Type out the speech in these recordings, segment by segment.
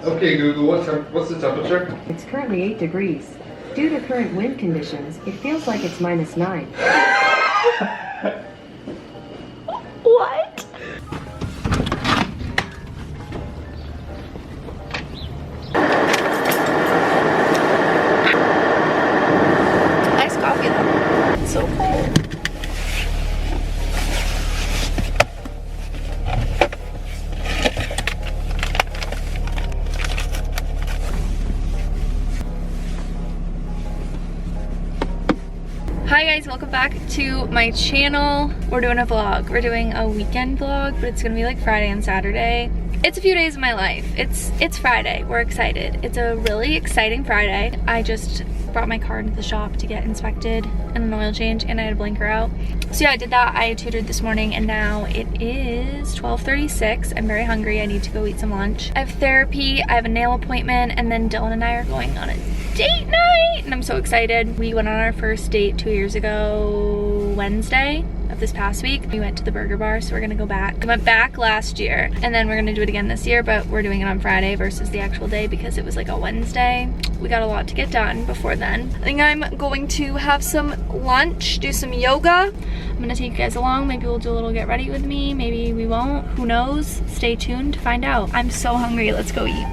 Okay, Google, what's the temperature? It's currently 8 degrees. Due to current wind conditions, it feels like it's -9. What? Nice coffee though. It's so cold. Hi guys, welcome back to my channel. We're doing a vlog. We're doing a weekend vlog, but it's gonna be like Friday and Saturday. It's a few days of my life. It's Friday. We're excited. It's a really exciting Friday. I just brought my car into the shop to get inspected and an oil change, and I had a blinker out. So yeah, I did that. I tutored this morning, and now it is 12:36. I'm very hungry. I need to go eat some lunch. I have therapy, I have a nail appointment, and then Dylan and I are going on a date night, and I'm so excited. We went on our first date 2 years ago, Wednesday of this past week. We went to the burger bar, so we're gonna go back. We went back last year, and then we're gonna do it again this year, but we're doing it on Friday versus the actual day because it was like a Wednesday. We got a lot to get done before then. I think I'm going to have some lunch, do some yoga. I'm gonna take you guys along. Maybe we'll do a little get ready with me. Maybe we won't. Who knows? Stay tuned to find out. I'm so hungry. Let's go eat.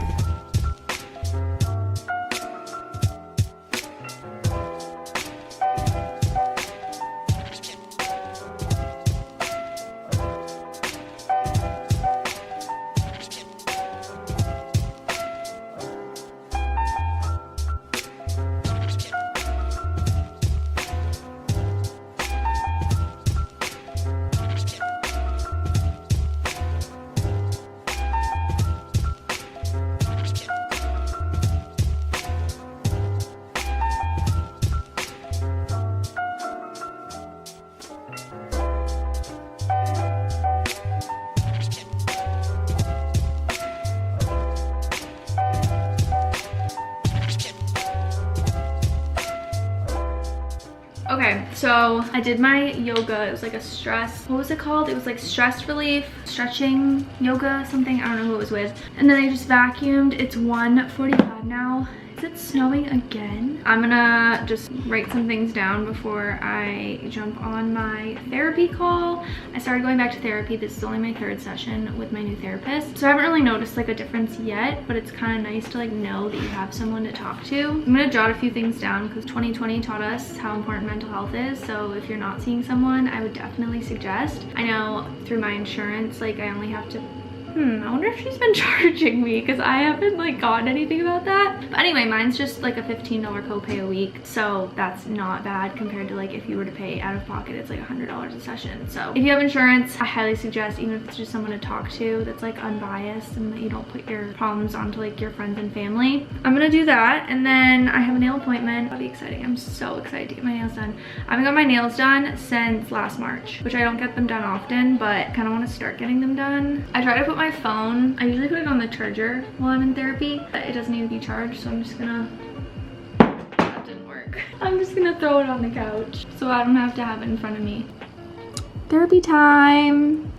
Okay, so I did my yoga. It was like a stress, what was it called? It was like stress relief, stretching yoga, something. I don't know who it was with. And then I just vacuumed. It's 1:45 now. Is it snowing again? I'm gonna just write some things down before I jump on my therapy call. I started going back to therapy. This is only my 3rd session with my new therapist. So I haven't really noticed like a difference yet, but it's kind of nice to like know that you have someone to talk to. I'm gonna jot a few things down because 2020 taught us how important mental health is. So if you're not seeing someone, I would definitely suggest. I know through my insurance, like I only have to I wonder if she's been charging me because I haven't like gotten anything about that. But anyway, mine's just like a $15 copay a week. So that's not bad compared to like if you were to pay out of pocket, it's like $100 a session. So if you have insurance, I highly suggest, even if it's just someone to talk to that's like unbiased and that you don't put your problems onto like your friends and family. I'm gonna do that, and then I have a nail appointment. That'll be exciting. I'm so excited to get my nails done. I haven't got my nails done since last March, which I don't get them done often, but kind of want to start getting them done. I try to put my phone, I usually put it on the charger while I'm in therapy, but it doesn't need to be charged, so I'm just gonna, that didn't work. I'm just gonna throw it on the couch so I don't have to have it in front of me. Therapy time.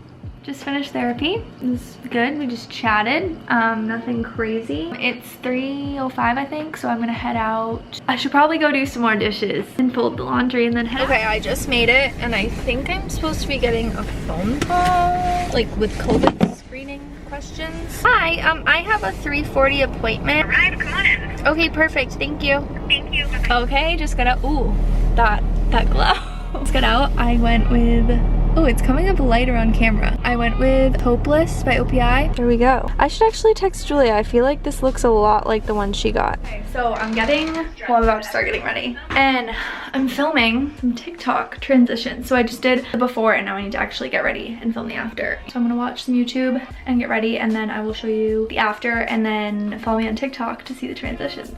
Just finished therapy. It was good. We just chatted. Nothing crazy. It's 3:05 I think, so I'm gonna head out. I should probably go do some more dishes and fold the laundry and then head out. Okay, I just made it, and I think I'm supposed to be getting a phone call, like with COVID screening questions. Hi, I have a 3:40 appointment. All right, come on in. Okay, perfect. Thank you. Thank you. Bye-bye. Okay, just gonna, ooh, that glow. Let's get out. I went with, oh, it's coming up lighter on camera. I went with Hopeless by OPI. There we go. I should actually text Julia. I feel like this looks a lot like the one she got. Okay, so I'm I'm about to start getting ready. And I'm filming some TikTok transitions. So I just did the before, and now I need to actually get ready and film the after. So I'm gonna watch some YouTube and get ready, and then I will show you the after, and then follow me on TikTok to see the transition.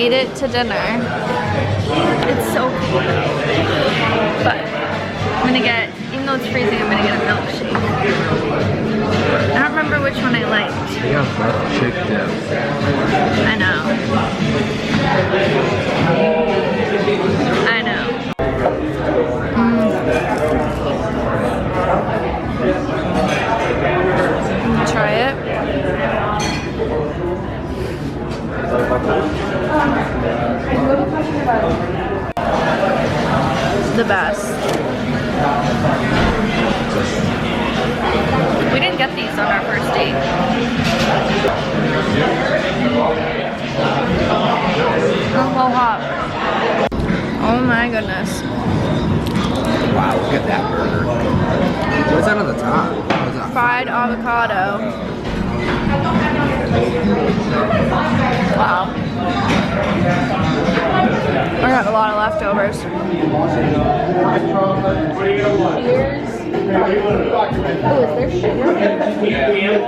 made it to dinner. It's so cold, but I'm gonna get, even though it's freezing, I'm gonna get a milkshake. I don't remember which one I liked. Yeah, butter chick dip. I know. I know. Try it. It's the best. We didn't get these on our first date. Oh, so hot. Oh my goodness. Wow, look at that burger. What's that on the top? What's that? Fried avocado. Wow. I got a lot of leftovers. Cheers. Oh, is there sugar? Cheers to 2 years.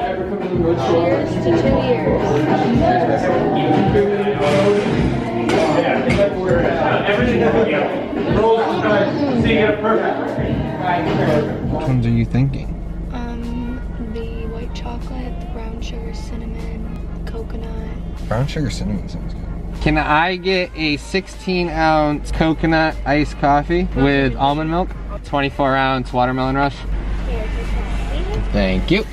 Which ones are you thinking? The white chocolate, the brown sugar cinnamon, coconut. Brown sugar cinnamon sounds good. Can I get a 16-ounce coconut iced coffee with almond milk? 24-ounce watermelon rush? Thank you.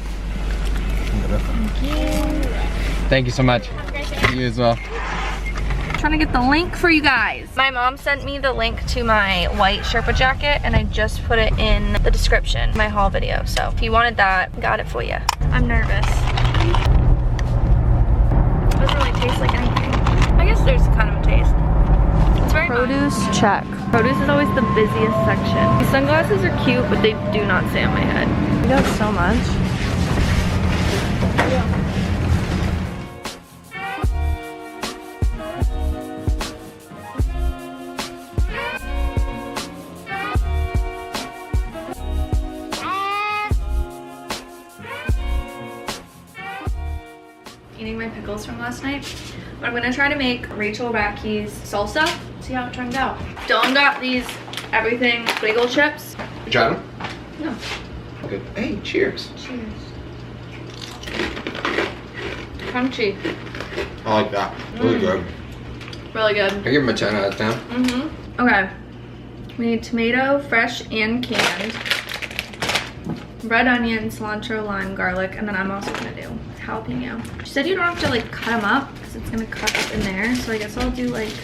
Thank you so much. You as well. Trying to get the link for you guys. My mom sent me the link to my white Sherpa jacket and I just put it in the description, my haul video. So if you wanted that, got it for you. I'm nervous. It doesn't really taste like anything. I guess there's kind of a taste. It's very produce mild. Check. Produce is always the busiest section. These sunglasses are cute, but they do not stay on my head. You got so much. Eating my pickles from last night, but I'm gonna try to make Ratke'S salsa. See how it turns out. Dylan got these everything bagel chips. You tried them? No. Good. Hey, cheers. Cheers. Crunchy. I like that. Really good. Really good. I give them a 10 out of 10. Okay. We need tomato, fresh and canned. Red onion, cilantro, lime, garlic, and then I'm also gonna do jalapeno. She said you don't have to like cut them up because it's gonna cut up in there. So I guess I'll do like,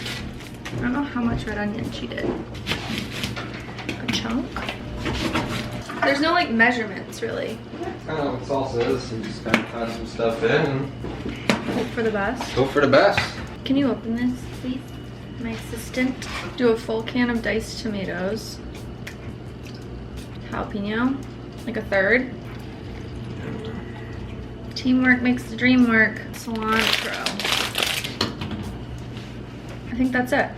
I don't know how much red onion she did. A chunk. There's no like measurements really. Kind of what salsa is. You just kind of add some stuff in and Hope for the best. go for the best. Can you open this, please? My assistant. Do a full can of diced tomatoes. Jalapeno. Like a third. Teamwork makes the dream work. Cilantro. I think that's it.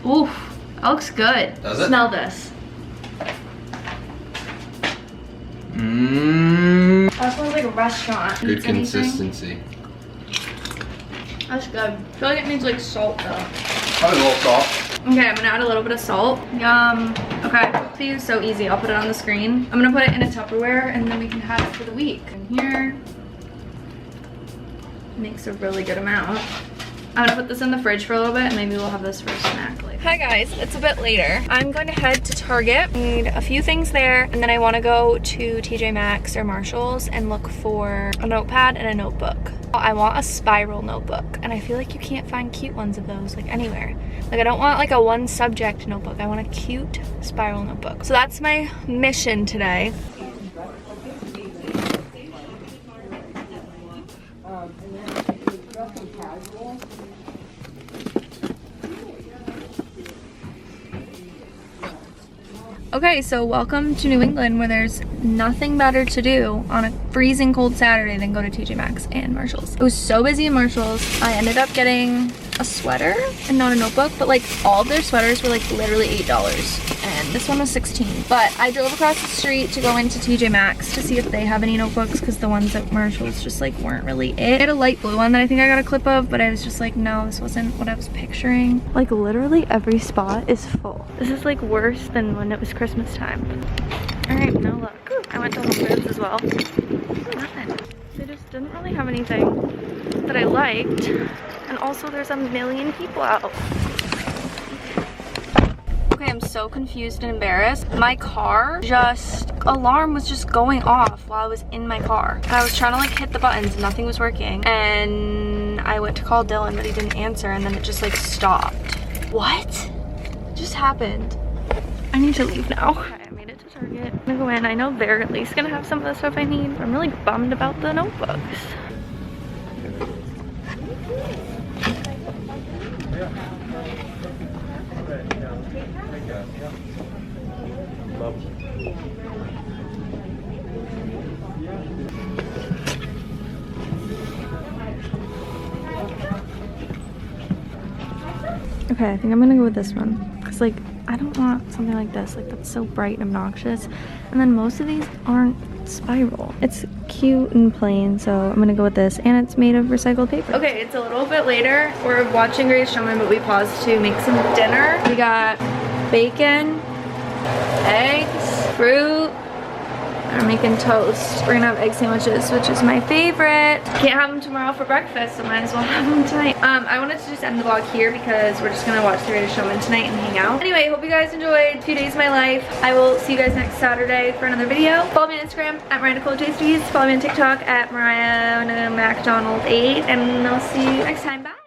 Ooh, that looks good. Does it? Smell this. Mmm. That smells like a restaurant. Good Needs anything? consistency. That's good. I feel like it needs like salt though. Probably a little salt. Okay, I'm gonna add a little bit of salt. Yum. Okay, see, it's so easy. I'll put it on the screen. I'm gonna put it in a Tupperware and then we can have it for the week. And here, makes a really good amount. I'm gonna put this in the fridge for a little bit and maybe we'll have this for a snack later. Hi guys, it's a bit later. I'm going to head to Target. I need a few things there and then I wanna go to TJ Maxx or Marshall's and look for a notepad and a notebook. I want a spiral notebook and I feel like you can't find cute ones of those like anywhere. Like I don't want like a one subject notebook. I want a cute spiral notebook. So that's my mission today. Okay, so welcome to New England where there's nothing better to do on a freezing cold Saturday than go to TJ Maxx and Marshall's. It was so busy in Marshall's. I ended up getting a sweater and not a notebook, but like all of their sweaters were like literally $8 and this one was $16. But I drove across the street to go into TJ Maxx to see if they have any notebooks because the ones at Marshall's just like weren't really it. I had a light blue one that I think I got a clip of, but I was just like, no, this wasn't what I was picturing. Like literally every spot is full. This is like worse than when it was Christmas time. All right, now look. I went to Whole Foods as well. Nothing. They just didn't really have anything that I liked. And also there's a million people out. Okay, I'm so confused and embarrassed. My car alarm was just going off while I was in my car. I was trying to like hit the buttons and nothing was working. And I went to call Dylan, but he didn't answer, and then it just like stopped. What just happened? I need to leave now. Okay, I made it to Target. I'm gonna go in. I know they're at least gonna have some of the stuff I need. I'm really bummed about the notebooks. Okay, I think I'm gonna go with this one. Cause like, I don't want something like this. Like that's so bright and obnoxious. And then most of these aren't spiral. It's cute and plain, so I'm gonna go with this. And it's made of recycled paper. Okay, it's a little bit later. We're watching Greatest Showman, but we paused to make some dinner. We got bacon, eggs, fruit. I'm making toast. We're gonna have egg sandwiches, which is my favorite. Can't have them tomorrow for breakfast, so might as well have them tonight. I wanted to just end the vlog here because we're just gonna watch The Greatest Showman tonight and hang out. Anyway, hope you guys enjoyed a few days of my life. I will see you guys next Saturday for another video. Follow me on Instagram at Mariah Nicole Tasties. Follow me on TikTok at Mariah Macdonald 8, and I'll see you next time. Bye.